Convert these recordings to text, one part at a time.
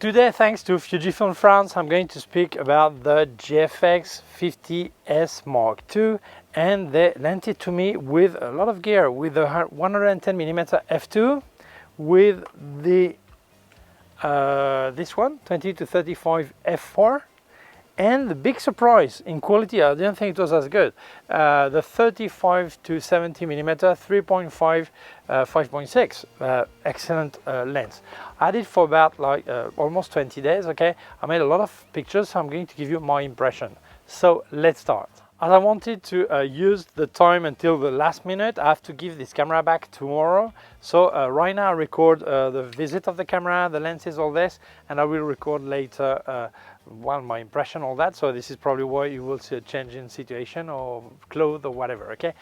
Today, thanks to Fujifilm France, I'm going to speak about the GFX50S Mark II, and they lent it to me with a lot of gear, with the 110mm f2, with the this one, 20-35 f4, and the big surprise in quality, I didn't think it was as good, the 35-70mm 3.5-5.6 excellent lens. I had it for about almost 20 days. Okay, I made a lot of pictures, so I'm going to give you my impression. So let's start. As I wanted to use the time until the last minute, I have to give this camera back tomorrow. So right now I record the visit of the camera, the lenses, all this, and I will record later my impression, all that. So this is probably why you will see a change in situation or clothes or whatever. Okay,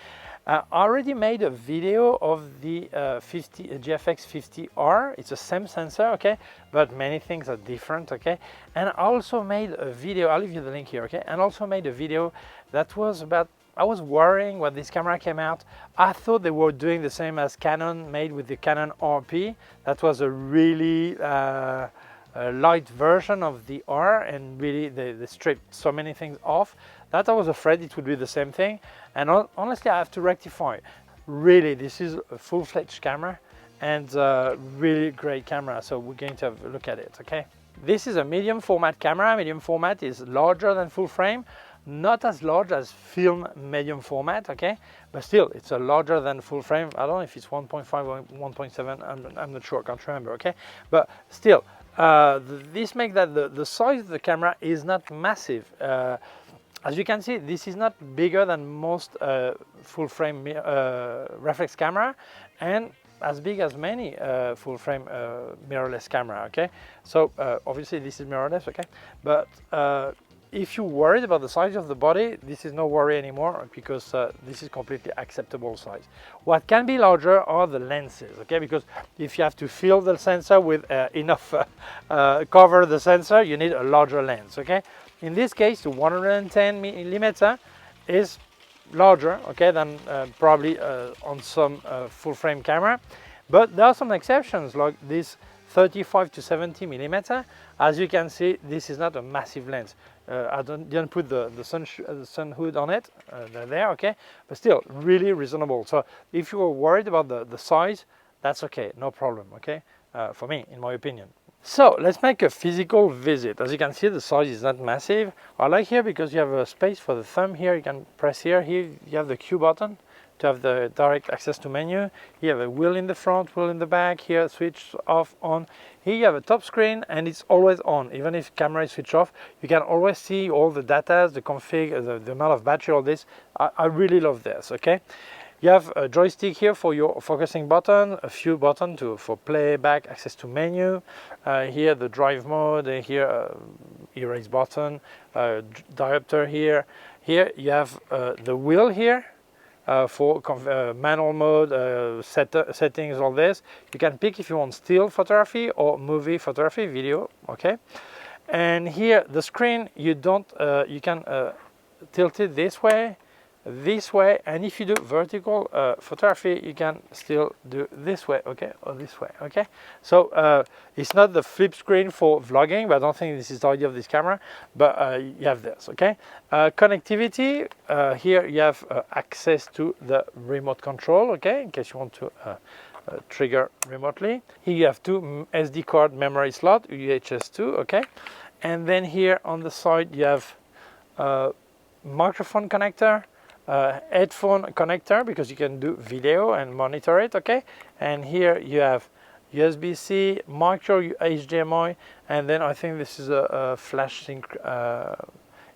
I already made a video of the GFX50R. It's the same sensor, okay, but many things are different, okay. And I also made a video, I'll leave you the link here, okay, and also made a video that was about, I was worrying when this camera came out. I thought they were doing the same as Canon made with the Canon RP. That was a really light version of the R, and really they stripped so many things off that I was afraid it would be the same thing. And honestly, I have to rectify. Really, this is a full-fledged camera and really great camera. So we're going to have a look at it, okay? This is a medium format camera. Medium format is larger than full frame, not as large as film medium format, okay, but still it's a larger than full frame. I don't know if it's 1.5 or 1.7, I'm not sure, I can't remember, okay, but still this makes that the size of the camera is not massive. As you can see, this is not bigger than most full frame reflex camera, and as big as many full frame mirrorless camera, okay. So obviously this is mirrorless, okay, but if you're worried about the size of the body, this is no worry anymore, because this is completely acceptable size. What can be larger are the lenses, okay, because if you have to fill the sensor with enough cover the sensor, you need a larger lens, okay. In this case, the 110mm is larger, okay, than probably on some full frame camera, but there are some exceptions, like this 35-70mm. As you can see, this is not a massive lens. I didn't put the sun hood on it, they're there, okay, but still really reasonable. So if you are worried about the size, that's okay, no problem, okay, for me, in my opinion. So let's make a physical visit. As you can see, the size is not massive. I like here because you have a space for the thumb here. You can press here. Here you have the Q button to have the direct access to menu. You have a wheel in the front, wheel in the back. Here, switch off, on. Here you have a top screen, and it's always on. Even if camera is switched off, you can always see all the data, the config, the amount of battery, all this. I really love this, okay? You have a joystick here for your focusing button, a few buttons for playback, access to menu. Here the drive mode, here erase button, diopter here. Here you have the wheel here for manual mode, settings, all this. You can pick if you want still photography or movie photography, video, okay. And here the screen, you can tilt it this way, and if you do vertical photography, you can still do this way, okay, or this way, okay. So it's not the flip screen for vlogging, but I don't think this is the idea of this camera, but you have this, okay. Connectivity, here you have access to the remote control, okay, in case you want to trigger remotely. Here you have two SD card memory slot, UHS 2, okay. And then here on the side you have microphone connector, headphone connector, because you can do video and monitor it, okay. And here you have USB-C, micro HDMI, and then I think this is a flash sync.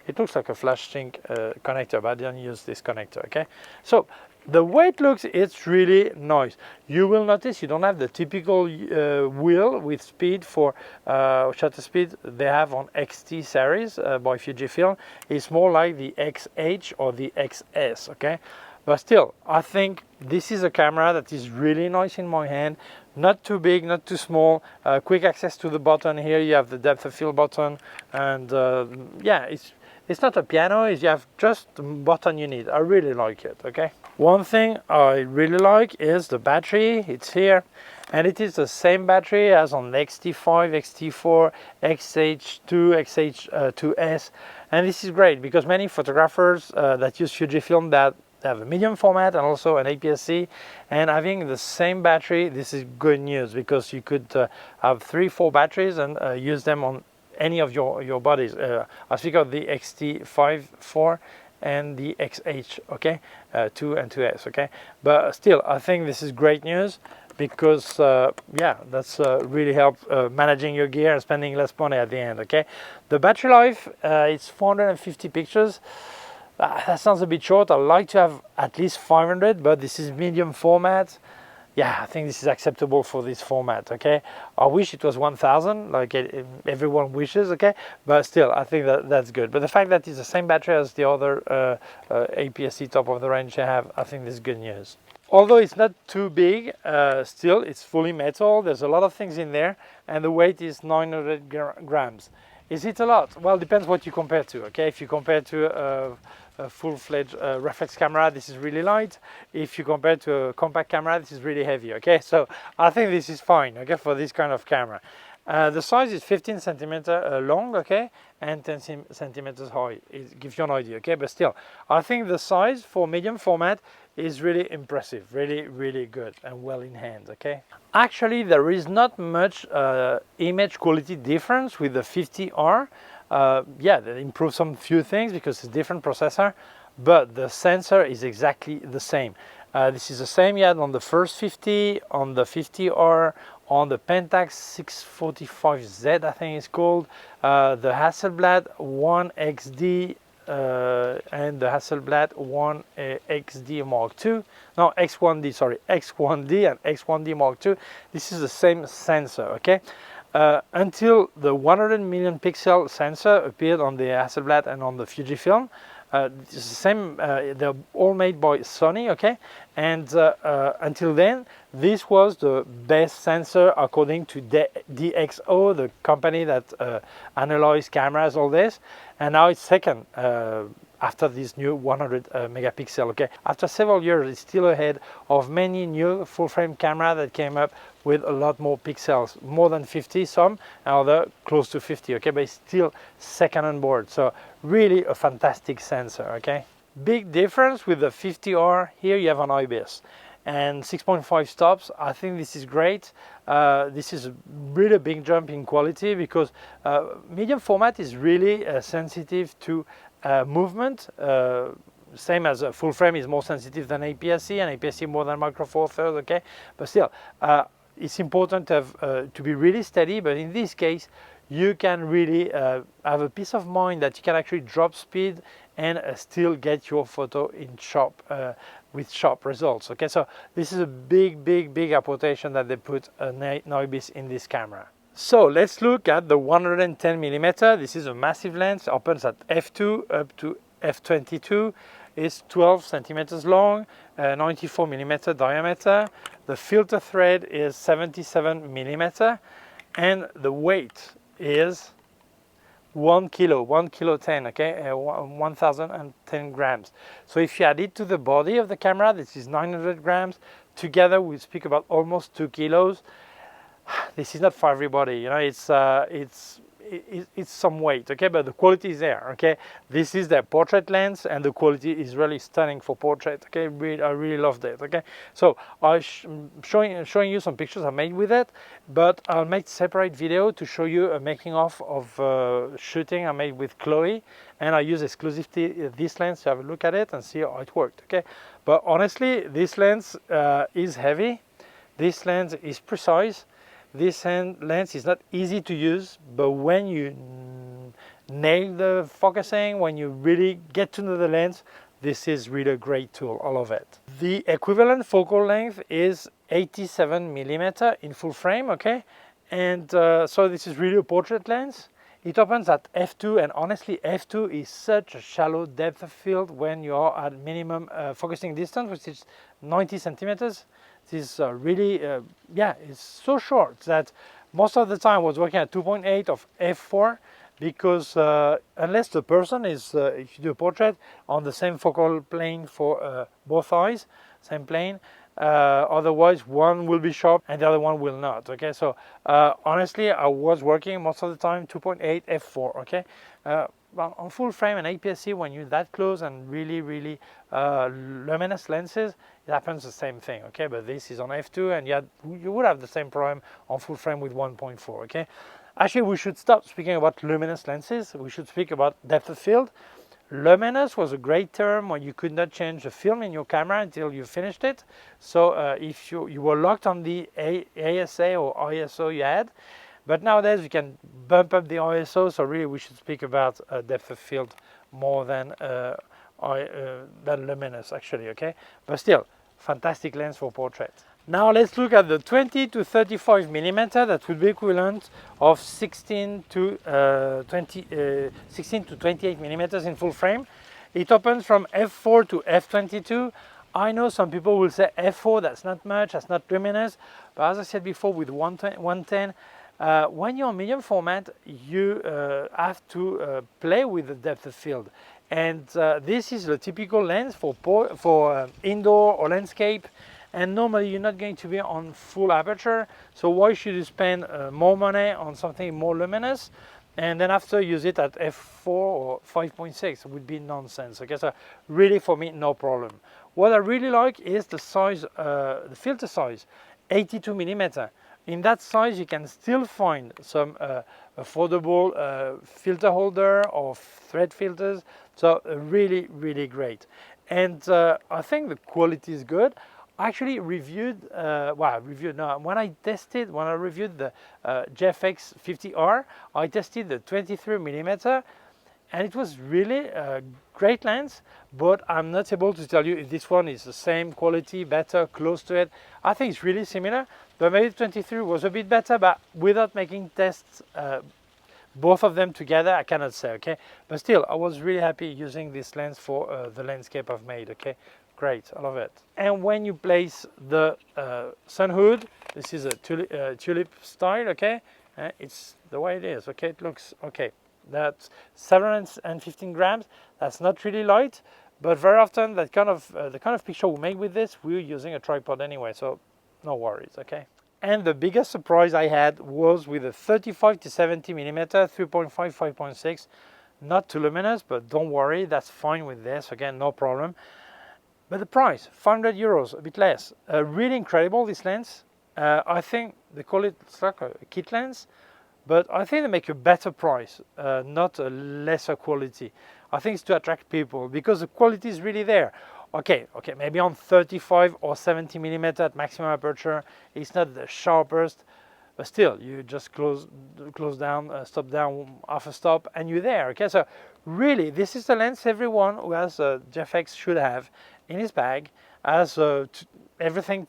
It looks like a flash sync connector, but I didn't use this connector, okay. So the way it looks, it's really nice. You will notice you don't have the typical wheel with speed for shutter speed they have on XT series by Fujifilm. It's more like the XH or the XS, okay? But still, I think this is a camera that is really nice in my hand. Not too big, not too small. Quick access to the button. Here you have the depth of field button, and yeah, it's not a piano, you have just the button you need. I really like it, okay? One thing I really like is the battery. It's here, and it is the same battery as on the XT5, XT4, XH2, XH2S, and this is great because many photographers that use Fujifilm that have a medium format and also an APS-C, and having the same battery, this is good news because you could have 3-4 batteries and use them on any of your bodies. I speak of the XT5-4 and the XH, okay, 2 and 2S, okay. But still, I think this is great news because yeah, that's really help managing your gear and spending less money at the end, okay. The battery life, it's 450 pictures. That sounds a bit short. I'd like to have at least 500, but this is medium format. Yeah, I think this is acceptable for this format, okay? I wish it was 1000, like everyone wishes, okay? But still, I think that's good. But the fact that it's the same battery as the other APS-C top of the range I have, I think this is good news. Although it's not too big, still it's fully metal. There's a lot of things in there, and the weight is 900 grams. Is it a lot? Well, depends what you compare to, okay? If you compare to a full-fledged reflex camera, this is really light. If you compare to a compact camera, this is really heavy, okay? So I think this is fine, okay, for this kind of camera. The size is 15 centimeter long, okay, and 10 centimeters high. It gives you an idea, okay? But still, I think the size for medium format is really impressive, really good and well in hand, okay? Actually, there is not much image quality difference with the 50R. Yeah, they improve some few things because it's a different processor, but the sensor is exactly the same. This is the same you had on the first 50, on the 50R, on the Pentax 645Z, I think it's called, the Hasselblad 1XD, and the Hasselblad 1XD Mark II. No, X1D, sorry, X1D and X1D Mark II. This is the same sensor, okay? Until the 100 million pixel sensor appeared on the Hasselblad and on the Fujifilm. It's the same, they're all made by Sony, okay? And until then, this was the best sensor according to DxO, the company that analyzes cameras, all this. And now it's second after this new 100 megapixel, okay? After several years, it's still ahead of many new full-frame cameras that came up with a lot more pixels, more than 50 some, and other close to 50, okay? But it's still second on board, so really a fantastic sensor, okay? Big difference with the 50R, here you have an IBIS and 6.5 stops. I think this is great. This is a really big jump in quality because medium format is really sensitive to movement. Same as a full frame is more sensitive than APS-C, and APS-C more than Micro Four Thirds, okay? But still, it's important to have to be really steady, but in this case, you can really have a peace of mind that you can actually drop speed and still get your photo in sharp, with sharp results, okay? So this is a big application that they put an IBIS in this camera. So let's look at the 110mm. This is a massive lens, opens at f2 up to f22. It's 12 centimeters long, 94mm diameter. The filter thread is 77mm, and the weight is 1 kilo 10, okay, 1010 grams. So if you add it to the body of the camera, this is 900 grams. Together we speak about almost 2 kilos. This is not for everybody, you know, it's some weight, okay, but the quality is there, okay. This is the portrait lens, and the quality is really stunning for portrait, okay. I really love that, okay. So I'm showing you some pictures I made with it, but I'll make separate video to show you a making of shooting I made with Chloe, and I use exclusively this lens to have a look at it and see how it worked, okay. But honestly, this lens is heavy, this lens is precise. This lens is not easy to use, but when you nail the focusing, when you really get to know the lens, this is really a great tool, all of it. The equivalent focal length is 87mm in full frame, okay? And so this is really a portrait lens. It opens at f2, and honestly, f2 is such a shallow depth of field when you are at minimum focusing distance, which is 90 centimeters. This is really, yeah, it's so short that most of the time I was working at 2.8 of f4 because unless the person is, if you do a portrait, on the same focal plane for both eyes, same plane, Otherwise, one will be sharp and the other one will not. Okay, so honestly, I was working most of the time 2.8 f4. Okay, well, on full frame and APS-C, when you're that close and really luminous lenses, it happens the same thing. Okay, but this is on f2, and you would have the same problem on full frame with 1.4. Okay, actually, we should stop speaking about luminous lenses. We should speak about depth of field. Luminous was a great term when you could not change the film in your camera until you finished it. So if you were locked on the ASA or ISO you had, but nowadays you can bump up the ISO. So really, we should speak about depth of field more than luminous, actually. Okay, but still, fantastic lens for portrait. Now let's look at the 20 to 35 millimeter. That would be equivalent of 16 to 28 millimeters in full frame. It opens from f4 to f22. I know some people will say f4, that's not much, that's not luminous. But as I said before, with 110, when you're on medium format, you have to play with the depth of field. And this is the typical lens for indoor or landscape. And normally you're not going to be on full aperture, so why should you spend more money on something more luminous and then after use it at f4 or 5.6? It would be nonsense. Okay, so really for me, no problem. What I really like is the size, the filter size, 82 millimeter. In that size, you can still find some affordable filter holder or thread filters. So really great. And I think the quality is good. I actually reviewed, when I reviewed the GFX50R, I tested the 23 millimeter, and it was really a great lens, but I'm not able to tell you if this one is the same quality, better, close to it. I think it's really similar, but maybe 23 was a bit better, but without making tests, both of them together, I cannot say, okay? But still, I was really happy using this lens for the landscape I've made, okay? Great, I love it. And when you place the sun hood, this is a tulip style, okay? It's the way it is, okay? It looks okay. That's 715 grams. That's not really light, but very often that kind of the kind of picture we make with this, we're using a tripod anyway, so no worries, okay? And the biggest surprise I had was with a 35 to 70 millimeter 3.5-5.6. Not too luminous, but don't worry, that's fine with this. Again, no problem. But the price, 500 euros, a bit less. Really incredible, this lens. I think they call it like a kit lens, but I think they make a better price, not a lesser quality. I think it's to attract people because the quality is really there. Okay, maybe on 35 or 70 millimeter at maximum aperture, it's not the sharpest, but still, you just close down, stop down, half a stop, and you're there. Okay, so really, this is the lens everyone who has a GFX should have in his bag, as everything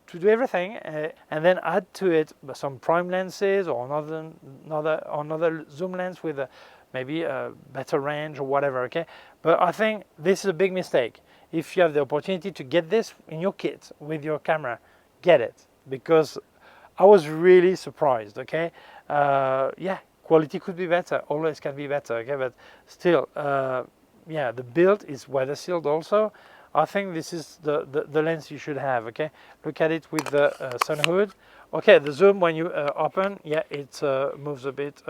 to do everything, and then add to it some prime lenses or another zoom lens with maybe a better range or whatever. Okay, but I think this is a big mistake. If you have the opportunity to get this in your kit with your camera, get it, because I was really surprised. Okay, yeah, quality could be better, always can be better. Okay, but still, yeah, the build is weather sealed also. I think this is the lens you should have. Okay, look at it with the sun hood. Okay, the zoom when you open, yeah, it moves a bit,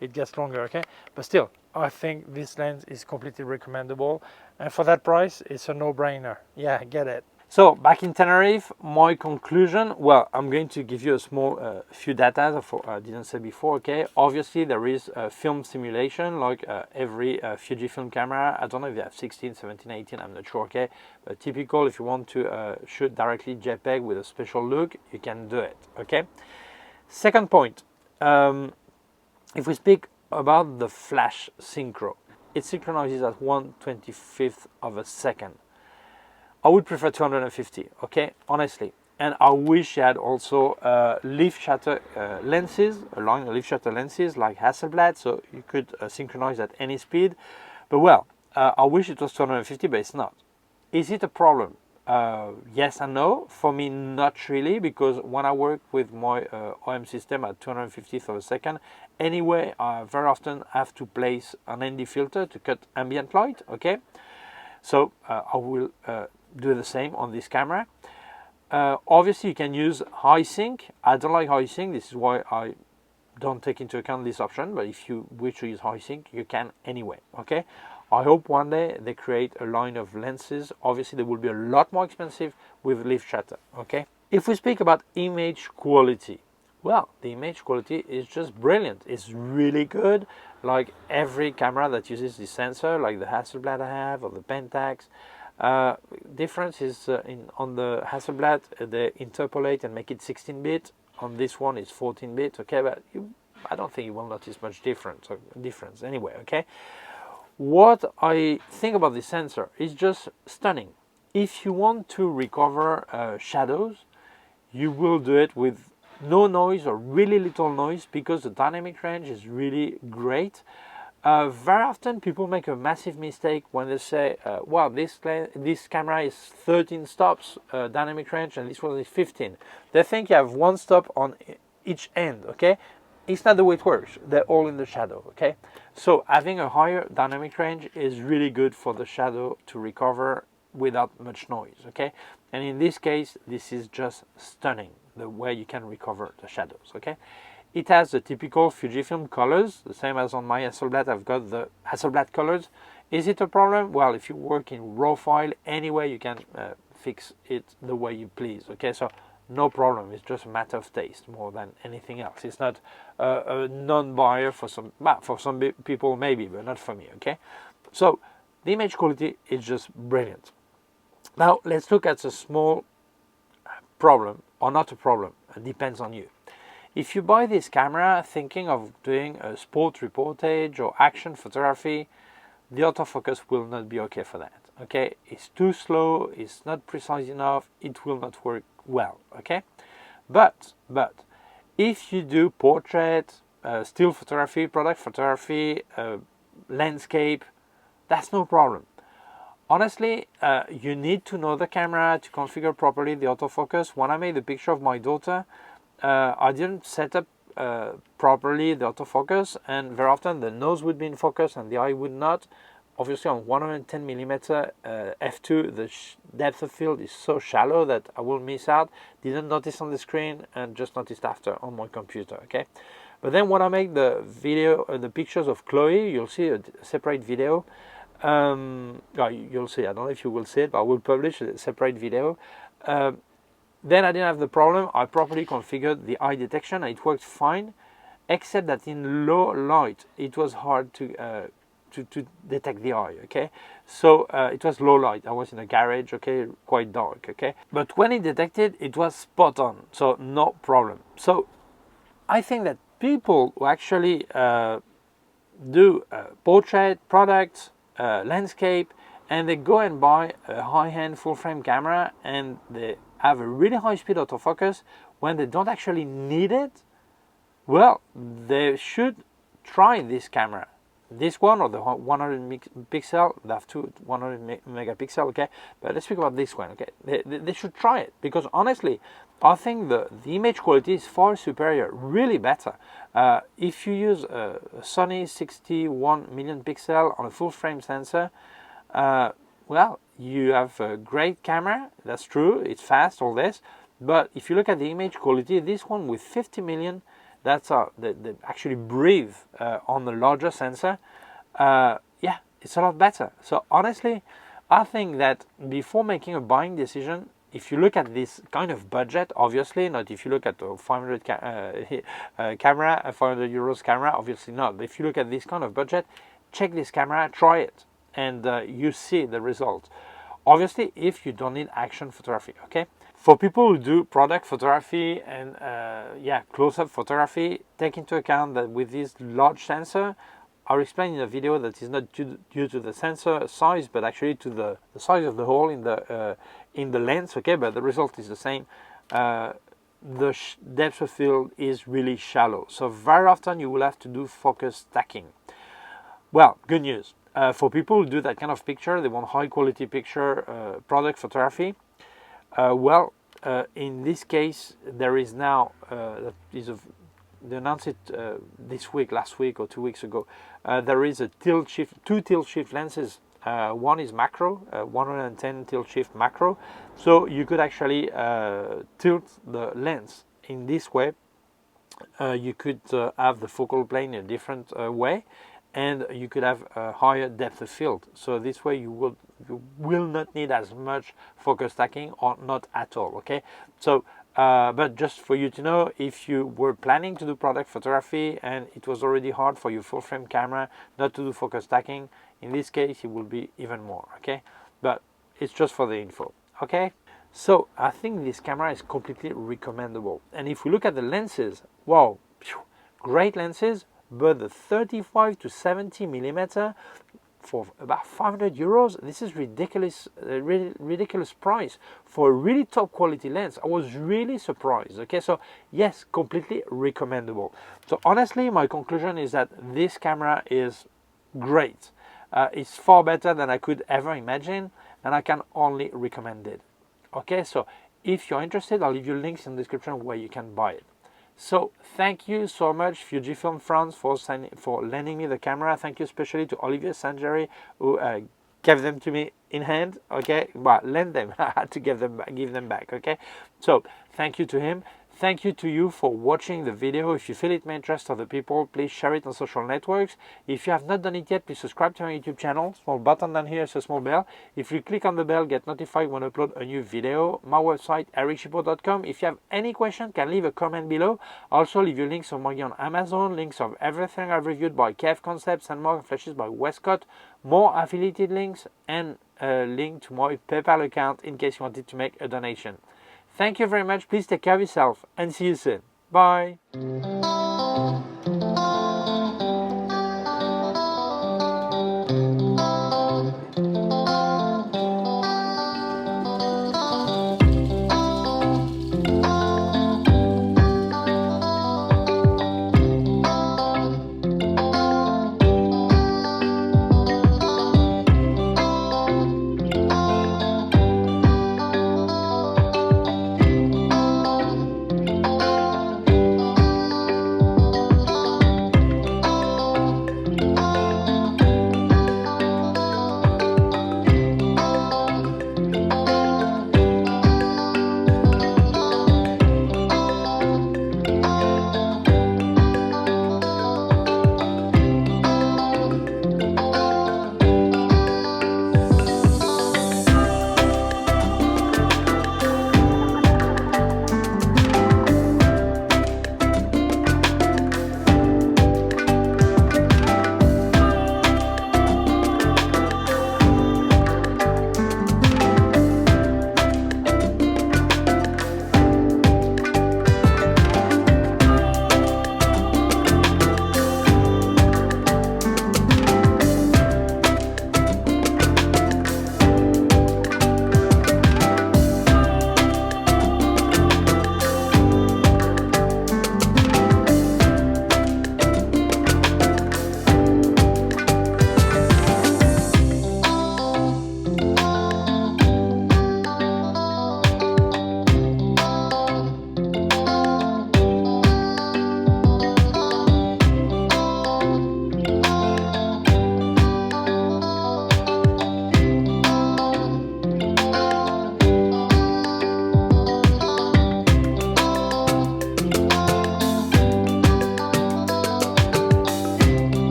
it gets longer. Okay, but still, I think this lens is completely recommendable, and for that price, it's a no-brainer. Yeah, get it. So back in Tenerife, my conclusion, well, I'm going to give you a small few data I didn't say before, okay? Obviously, there is a film simulation like every Fujifilm camera. I don't know if they have 16, 17, 18, I'm not sure, okay? But typical, if you want to shoot directly JPEG with a special look, you can do it, okay? Second point, if we speak about the flash synchro, it synchronizes at 1/25th of a second. I would prefer 250, okay, honestly. And I wish you had also leaf shutter lenses, long leaf shutter lenses like Hasselblad, so you could synchronize at any speed. But well, I wish it was 250, but it's not. Is it a problem? Yes and no. For me, not really, because when I work with my OM system at 250th of a second, anyway, I very often have to place an ND filter to cut ambient light, okay? So I will do the same on this camera. Obviously, you can use high sync. I don't like high sync. This is why I don't take into account this option. But if you wish to use high sync, you can anyway. Okay. I hope one day they create a line of lenses. Obviously, they will be a lot more expensive with lift shutter. Okay. If we speak about image quality, well, the image quality is just brilliant. It's really good. Like every camera that uses this sensor, like the Hasselblad I have or the Pentax. Difference is on the Hasselblad they interpolate and make it 16-bit. On this one it's 14-bit. Okay, but I don't think you will notice much difference anyway. Okay, what I think about this sensor is just stunning. If you want to recover shadows, you will do it with no noise or really little noise because the dynamic range is really great. Very often people make a massive mistake when they say, wow, this camera is 13 stops dynamic range and this one is 15. They think you have one stop on each end, okay? It's not the way it works. They're all in the shadow, okay? So having a higher dynamic range is really good for the shadow to recover without much noise, okay? And in this case, this is just stunning, the way you can recover the shadows, okay? It has the typical Fujifilm colors, the same as on my Hasselblad. I've got the Hasselblad colors. Is it a problem? Well, if you work in RAW file, anyway, you can fix it the way you please. Okay, so no problem. It's just a matter of taste more than anything else. It's not a non-buyer for some people maybe, but not for me. Okay, so the image quality is just brilliant. Now let's look at a small problem, or not a problem. It depends on you. If you buy this camera thinking of doing a sport reportage or action photography, the autofocus will not be okay for that. Okay, it's too slow, it's not precise enough, it will not work well. Okay, but if you do portrait, still photography, product photography, landscape, that's no problem. Honestly, you need to know the camera to configure properly the autofocus. When I made the picture of my daughter, I didn't set up properly the autofocus, and very often the nose would be in focus and the eye would not. Obviously on 110mm f2 the depth of field is so shallow that I will miss out. Didn't notice on the screen and just noticed after on my computer. Okay, but then when I make the video, the pictures of Chloe, you'll see a separate video. You'll see, I don't know if you will see it, but I will publish a separate video. Then I didn't have the problem. I properly configured the eye detection and it worked fine, except that in low light it was hard to detect the eye. Okay, so it was low light. I was in a garage. Okay, quite dark. Okay, but when it detected, it was spot on, so no problem. So I think that people who actually do portrait, product, landscape, and they go and buy a high-end full-frame camera and they have a really high-speed autofocus when they don't actually need it, well, they should try this camera. This one or the 100 pixel, they have two 100 megapixel, okay? But let's speak about this one, okay? They should try it because honestly, I think the image quality is far superior, really better. If you use a Sony 61 million pixel on a full frame sensor, well, you have a great camera, that's true, it's fast, all this. But if you look at the image quality, this one with 50 million, that's they actually breathe on the larger sensor. Yeah, it's a lot better. So honestly, I think that before making a buying decision, if you look at this kind of budget, obviously not if you look at the 500 camera, a 500 euros camera, obviously not. But if you look at this kind of budget, check this camera, try it, and you see the result. Obviously, if you don't need action photography, okay? For people who do product photography and close-up photography, take into account that with this large sensor, I'll explain in a video that is not due to the sensor size, but actually to the size of the hole in the lens, okay? But the result is the same. The depth of field is really shallow, so very often you will have to do focus stacking. Well, good news. For people who do that kind of picture, they want high-quality picture, product photography. In this case, there is now, they announced it this week, last week or 2 weeks ago, there is a two tilt shift lenses One is macro, 110 tilt shift macro, so you could actually tilt the lens in this way. You could have the focal plane in a different way, and you could have a higher depth of field. So this way you will not need as much focus stacking, or not at all. Okay, so but just for you to know, if you were planning to do product photography and it was already hard for your full frame camera not to do focus stacking, in this case it will be even more. Okay, but it's just for the info. Okay, so I think this camera is completely recommendable. And if we look at the lenses, wow, great lenses, but the 35 to 70 millimeter for about 500 euros, this is ridiculous, ridiculous price for a really top quality lens. I was really surprised. Okay, so yes, completely recommendable. So honestly, my conclusion is that this camera is great. It's far better than I could ever imagine, and I can only recommend it. Okay, so if you're interested, I'll leave you links in the description where you can buy it. So thank you so much, Fujifilm France, for lending me the camera. Thank you especially to Olivier Sanjari, who gave them to me in hand. Okay, well, lend them. I had to give them back. Okay, so thank you to him. Thank you to you for watching the video. If you feel it may interest other people, please share it on social networks. If you have not done it yet, please subscribe to my YouTube channel. Small button down here is a small bell. If you click on the bell, get notified when I upload a new video. My website, ericgibaud.com. If you have any question, can leave a comment below. Also, leave your links of Maggie on Amazon, links of everything I've reviewed by K&F Concept, Sandmarc, Flashes by Westcott, more affiliated links, and a link to my PayPal account in case you wanted to make a donation. Thank you very much. Please take care of yourself and see you soon. Bye.